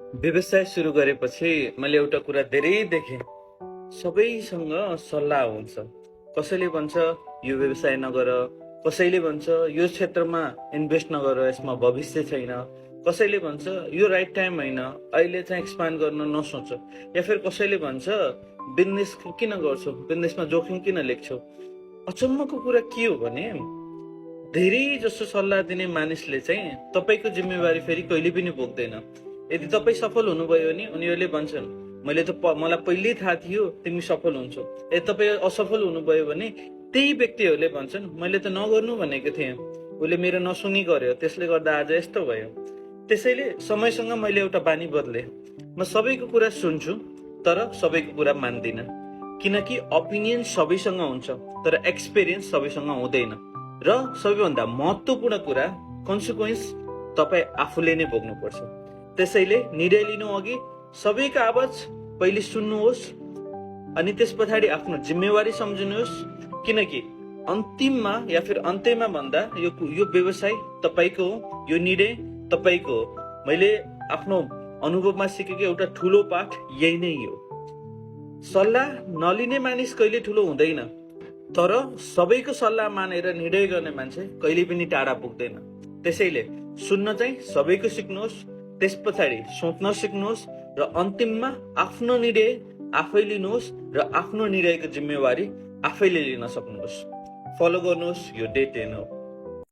व्यवसाय सुरु गरेपछि मैले एउटा कुरा धेरै देखेँ, सबैसँग सल्लाह हुन्छ। कसैले भन्छ यो व्यवसाय नगर, कसैले भन्छ यो क्षेत्रमा इन्भेस्ट नगर, यसमा भविष्य छैन, कसैले भन्छ यो राइट टाइम होइन, अहिले चाहिँ एक्सपान्ड गर्न नसोच, या फिर कसैले भन्छ बिजनेस किन गर्छौ, बिजनेसमा जोखिम किन लेख्छौ। अचम्मको कुरा के हो भने धेरै जसो सल्लाह दिने मानिसले चाहिँ तपाईँको जिम्मेवारी फेरि कहिले पनि बोक्दैन। यदि तपाईँ सफल हुनुभयो भने उनीहरूले भन्छन् मलाई पहिल्यै थाहा थियो तिमी सफल हुन्छौ। यदि तपाईँ असफल हुनुभयो भने त्यही व्यक्तिहरूले भन्छन् मैले त नगर्नु भनेको थिएँ, उसले मेरो नसुनी गर्यो, त्यसले गर्दा आज यस्तो भयो। त्यसैले समयसँग मैले एउटा बानी बदले, म सबैको कुरा सुन्छु तर सबैको कुरा मान्दिनँ, किनकि ओपिनियन सबैसँग हुन्छ तर एक्सपिरियन्स सबैसँग हुँदैन। र सबैभन्दा महत्त्वपूर्ण कुरा कन्सिक्वेन्स तपाईँ आफूले नै भोग्नुपर्छ। त्यसैले निर्णय लिनु अघि सबैको आवाज पहिले सुन्नुहोस् अनि त्यस पछाडि आफ्नो जिम्मेवारी सम्झिनुहोस्, किनकि अन्तिममा या फिर अन्त्यमा भन्दा यो व्यवसाय तपाईँको हो, यो निर्णय तपाईँको हो। मैले आफ्नो अनुभवमा सिकेको एउटा ठुलो पाठ यही नै हो। सल्लाह नलिने मानिस कहिले ठुलो हुँदैन, तर सबैको सल्लाह मानेर निर्णय गर्ने मान्छे कहिले पनि टाढा पुग्दैन। त्यसैले सुन्न चाहिँ सबैको सिक्नुहोस्, त्यस पछाडि सोच्न सिक्नुहोस् र अन्तिममा आफ्नो निर्णय आफै लिनुहोस् र आफ्नो निर्णयको जिम्मेवारी आफैले लिन सक्नुहोस्। फलो गर्नुहोस्, यो डे 10 हो।